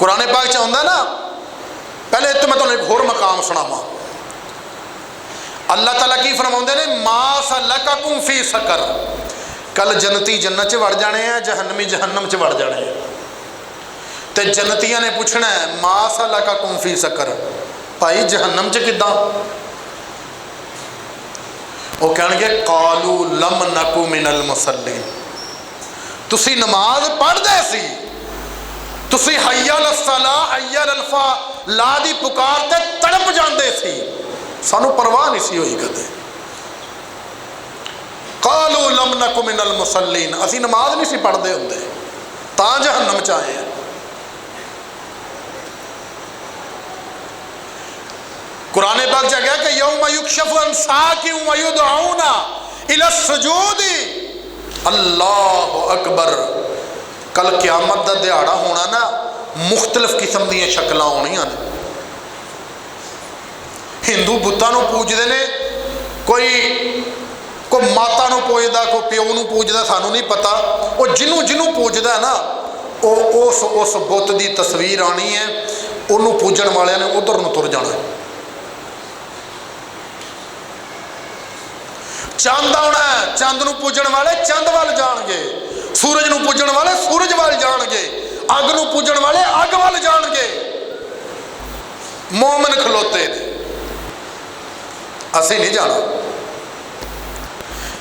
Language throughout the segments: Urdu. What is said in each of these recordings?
قرآن پاک چاہتا ہے نا، پہلے تو میں تمہیں ایک اور مقام سناواں۔ اللہ تعالیٰ کی فرماؤندے نے ما سلککم فی سقر، کل جنتی جنت چ وڑ جانے ہیں، جہنمی جہنم چ وڑ جانے ہیں۔ تے جنتیاں نے پوچھنا ہے ما سلککم فی سقر، بھائی جہنم چ کداں؟ وہ کہن گے قالوا لم نکو من المصلین، تسی نماز پڑھ دے سی، تسی حی علی الصلاۃ حی علی الفلاح دی پکار تے تڑپ جاندے سی، سانو پرواہ نہیں سی ہوئی کدے۔ قالوا لم نکو من المصلین، اسی نماز نہیں سی پڑھ دے ہوندے تاں جہنم چ آئے ہیں۔ قرآن پاک چاہ گیا کہ یوم یکشف عن ساق ویدعون الی السجود، اللہ اکبر، کل قیامت دا دیہاڑا ہونا نا، مختلف قسم دیا شکلاں ہونیاں نے۔ ہندو بتاں نو پوجدے نے، کوئی ماتا نو پوجدا، کوئی پیو نو پوجدا، سانو نہیں پتا۔ وہ جنوں پوجدا ہے نا، اس بت دی تصویر آنی ہے، انہوں پوجن والے نے ادھر نو تر جانا ہے۔ چاند آنا ہے، چاند نو پوجن والے چاند وال جان گے، سورج نو پوجن والے سورج وال جان گے، اگ نو پوجن والے اگ وال جان گے۔ مومن کھلوتے نے، اسی نہیں جانا۔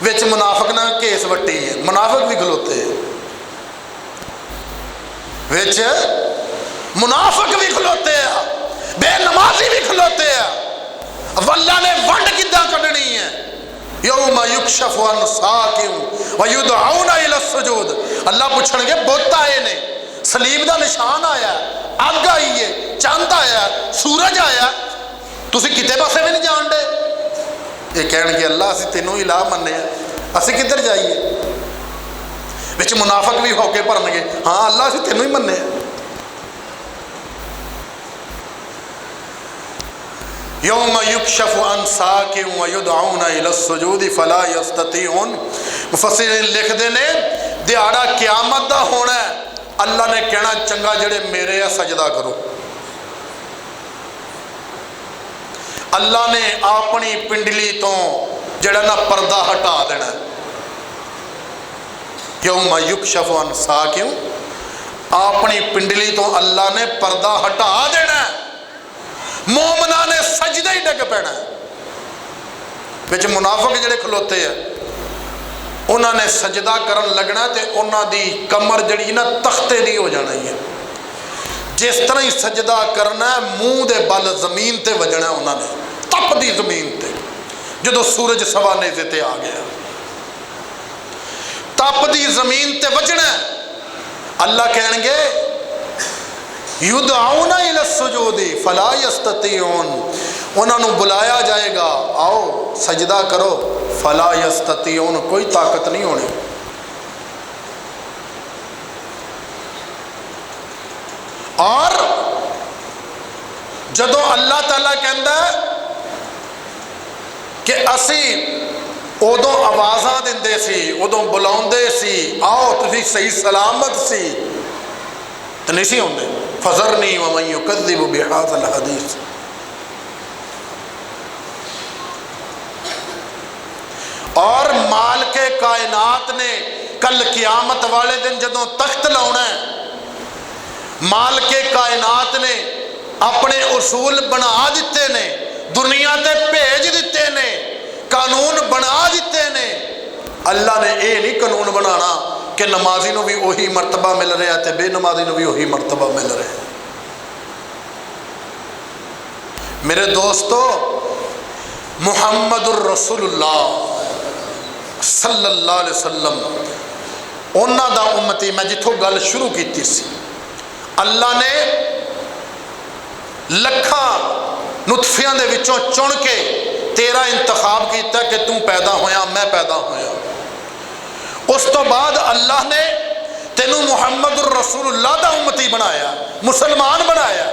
وچ منافق نہ کیس وٹی ہے، منافق بھی کھلوتے ہیں، وچ منافق بھی کھلوتے ہیں، بے نمازی بھی کھلوتے ہیں۔ اللہ نے ونڈ کداں کڈنی ہے؟ یوم یکشف عن ساق ویدعون الی السجود، اللہ پوچھن گے بت آئے نے، صلیب دا نشان آیا ہے، اگ آئی ہے، چاند آیا ہے، سورج آیا، تسی کتے پاسے بھی نہیں جان دے۔ یہ کہن گے اللہ اسی تینوں الہ مننے ہیں، اسی کدھر جائیے؟ وچ منافق بھی ہو کے بھرن گے، ہاں اللہ اسی تینوں ہی مننے ہیں۔ یوم یکشف عن ساق ویدعون الی السجود فلا یستطیعون، مفسرین لکھ دے نے دیہاڑا قیامت دا ہونا ہے، اللہ نے کہنا چنگا جڑے میرے ہے سجدہ کرو۔ اللہ نے اپنی پنڈلی تو جڑا نا پردہ ہٹا دینا ہے۔ یوم یکشف عن ساق، اپنی پنڈلی تو اللہ نے پردہ ہٹا دینا ہے، مومنہ نے سجدہ ہی ڈگ پینا ہے۔ وچ منافق جڑے کھلوتے ہیں انہوں نے سجدہ کرن لگنا تے انہوں دی کمر جڑی نا تختے دی ہو جانا ہے، جس طرح ہی سجدہ کرنا ہے منہ دے بل زمین تے وجنا ہے، انہوں نے تپ دی زمین تے، جدو سورج سوا نیزے تے آ گیا تپ دی زمین تے وجنا ہے۔ اللہ کہن گے یدعون الی السجود فلا یستطیعون، انہوں نے بلایا جائے گا آؤ سجدہ کرو، فلا یستطیعون، کوئی طاقت نہیں ہونی۔ اور جدو اللہ تعالیٰ کہندا ہے کہ اسی ادو آوازاں دیندے سی، ادو بلاؤندے سی آؤ تسی صحیح سلامت سی، تو نہیں سی ہوندے۔ فذرنی ومن یکذب بہذا الحدیث، اور مالک کائنات نے کل قیامت والے دن جدوں تخت لاؤنا ہے، مالک کائنات نے اپنے اصول بنا دیتے نے، دنیا تے بھیج دیتے نے، قانون بنا دیتے نے۔ اللہ نے اے نہیں قانون بنانا کہ نمازی نو بھی وہی مرتبہ مل رہا ہے تے بے نمازی نو بھی وہی مرتبہ مل رہا ہے۔ میرے دوستو، محمد الرسول اللہ صلی اللہ علیہ وسلم انہاں دا امتی، میں جتھوں گل شروع کیتی سی، اللہ نے لکھاں نطفیاں دے وچوں چن کے تیرا انتخاب کیتا کہ تم پیدا ہویا، میں پیدا ہویا۔ اس تو بعد اللہ نے تینوں محمد الرسول اللہ دا امتی بنایا، مسلمان بنایا۔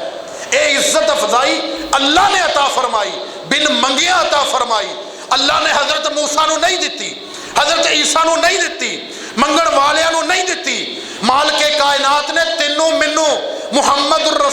اے عزت افضائی اللہ نے عطا فرمائی، بن منگیا عطا فرمائی۔ اللہ نے حضرت موسیٰ نو نہیں دیتی، حضرت عیسیٰ نو نہیں دیتی، منگن والیاں نو نہیں دیتی۔ مالک کائنات نے تینوں منوں محمد الرسول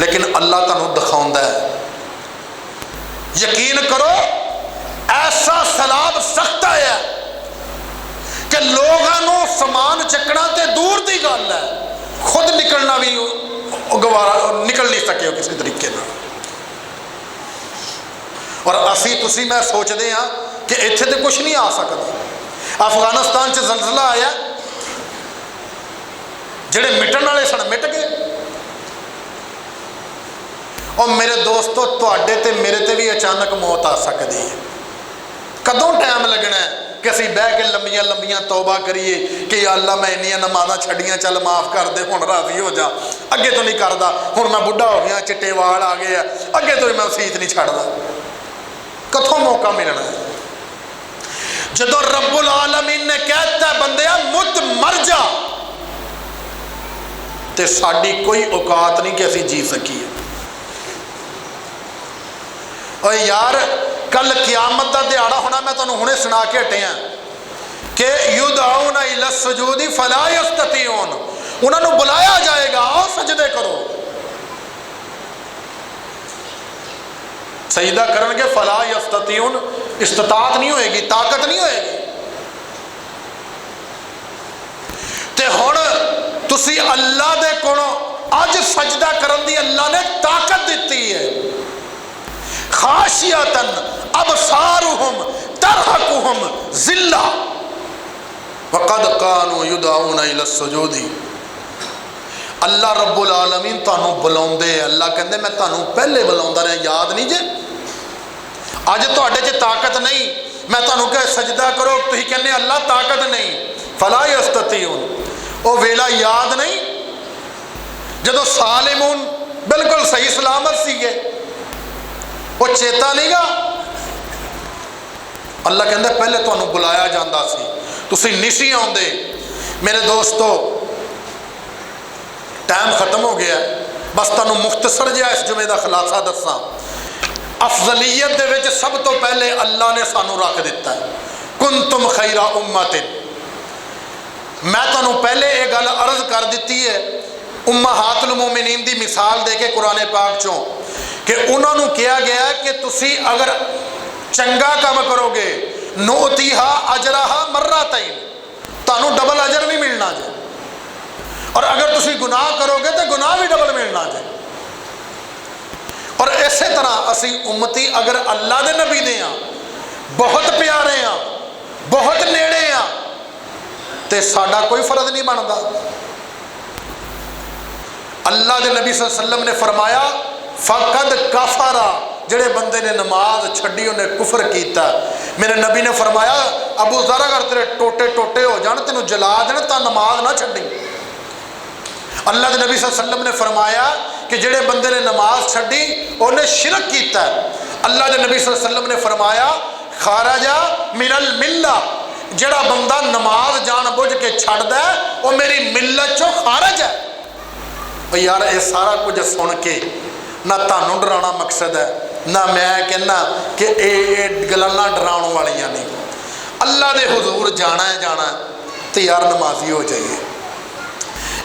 لیکن اللہ تمہیں دکھاؤں ہے. یقین کرو ایسا سیلاب سخت آیا کہ لوگوں سامان چکنا تے دور دی گل ہے، خود نکلنا بھی گوارا نکل نہیں سکے کسی طریقے نہ. اور اسی تسی میں سوچتے ہاں کہ اتنے تو کچھ نہیں آ سکتا. افغانستان سے زلزلہ آیا، جڑے مٹن والے سن مٹ گئے. اور میرے دوستو تواڈے تے میرے تے بھی اچانک موت آ سکتی ہے. کدوں ٹائم لگنا ہے کہ اسی بہ کے لمبیاں لمبیاں توبہ کریے کہ یا اللہ میں انیاں نمازاں چھڑیاں چل معاف کر دے، ہن راضی ہو جا، اگے تو نہیں کردا، ہن میں بڈھا ہو گیا، چٹے وال آ گئے، اگے تو میں مسیت نہیں چھڑدا. کتوں موقع ملنا ہے؟ جدو رب العالمین نے کہتا ہے بندیا مت مر جا، تے ساڈی کوئی اوقات نہیں کہ اسی جی سکیے. اور یار کل قیامت دا دیہاڑا ہونا، میں تمہیں ہنے سنا کے ہٹے ہیں کہ یدعون الی السجود فلا یستطیعون، انہوں نے بلایا جائے گا آؤ سجدے کرو، سجدہ کرن کے فلا یستطیعون، استطاعت نہیں ہوئے گی، طاقت نہیں ہوئے گی. تے ہن تسی اللہ دے کولوں اج سجدہ کرن دی اللہ نے طاقت دیتی ہے. خاشیتاً ابصارہم ترہقہم ذلہ وقد کانوا یدعون الی السجود. اللہ رب العالمین تانوں بلاؤندے، اللہ کہندے میں تانوں پہلے بلاؤندا رہا، یاد نہیں جے؟ اج تواڈے چ طاقت نہیں، میں تانوں کہ سجدہ کرو، تسی کہنے اللہ طاقت نہیں، فلا یستطیعون. او ویلا یاد نہیں جدو سالمون بالکل صحیح سلامت سیگے، وہ چیتا نہیں گا. اللہ کہندے پہلے تانوں بلایا جاندا سی، تسی نہیں سی آندے. میرے دوستو ٹائم ختم ہو گیا، بس تانوں مختصر جہا اس جمعے دا خلاصہ دساں. افضلیت دے وچ سب تو پہلے اللہ نے سانوں رکھ دیتا ہے کنتم خیر امت. میں تانوں پہلے یہ گل عرض کر دیتی ہے امہات المومنین دی مثال دے کے قرآن پاک چوں کہ انہوں نے کیا گیا ہے کہ تسی اگر چنگا کام کرو گے نوتیہا اجرہا مرتین، تانوں ڈبل اجر بھی ملنا جائے، اور اگر تسی گناہ کرو گے تو گناہ بھی ڈبل ملنا جائے. اور اسی طرح اسی امتی اگر اللہ دے نبی دے ہاں، بہت پیارے ہاں، بہت نیڑے ہاں، تے ساڈا کوئی فرض نہیں بنتا. اللہ دے نبی صلی اللہ علیہ وسلم نے فرمایا فقد کفر، جڑے بندے نے نماز چھڈی انہیں کفر کیتا. میرے نبی نے فرمایا ابو ذر اگر تیرے ٹوٹے ٹوٹے ہو جان، تینوں جلا دین، تا نماز نہ چھڈی. اللہ دے نبی صلی اللہ علیہ وسلم نے فرمایا کہ جڑے بندے نے نماز چھڈی انہیں شرک کیتا ہے. اللہ دے نبی صلی اللہ علیہ وسلم نے فرمایا خارج من الملہ، جڑا بندہ نماز جان بوجھ کے چھڑ دے وہ میری ملت چوں خارج ہے. یار یہ سارا کچھ سن کے نہ تانوں ڈرانا مقصد ہے، نہ میں کہنا کہ یہ گلاں ڈراؤن والیاں نہیں. اللہ دے حضور جانا ہے تو یار نمازی ہو جائیے.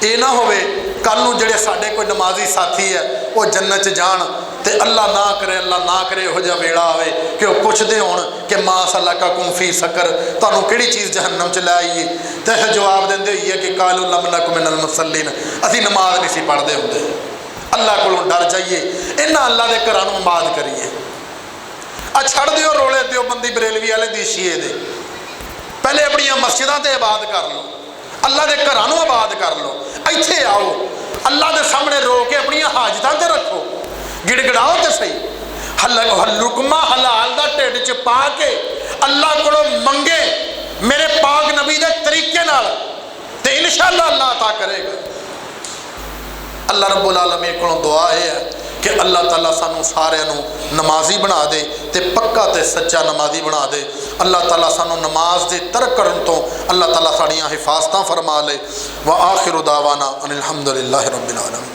یہ نہ ہوئے کل نوں جڑے ساڈے کوئی نمازی ساتھی ہے وہ جنت جان تے اللہ نہ کرے یہو جہا ویڑا آئے کہ وہ پوچھتے ہون کہ ما سلککم فی سقر، تانوں کیڑی چیز جہنم چ لے آئیے، تے جواب دیندے ہوئی ہے کہ قالوا لم نک من المصلین، اسی نماز نہیں سی پڑھتے ہوندے. اللہ کو ڈر جائیے، انہاں اللہ دے گھراں نوں آباد کریے. چھڑ دیو رولے دیو بندی بریلوی والے دی شیعے دے، پہلے اپنی مسجداں تے آباد کر لو، اللہ دے گھراں نوں آباد کر لو. ایتھے آؤ اللہ دے سامنے رو کے اپنی حاجتاں تے رکھو، گڑ گڑاؤ تے صحیح، لقمہ حلال دا ٹھڈ چ پا کے اللہ کو منگے میرے پاک نبی دے طریقے نال، تے انشاءاللہ اللہ عطا کرے گا. اللہ رب العالمین کو دعا ہے کہ اللہ تعالیٰ سانوں سارے نمازی بنا دے تے پکا تے سچا نمازی بنا دے. اللہ تعالیٰ سانوں نماز دے ترک کرن تو اللہ تعالیٰ ساڑیاں حفاظتاں فرما لے. وآخر دعوانا ان الحمدللہ رب العالمین.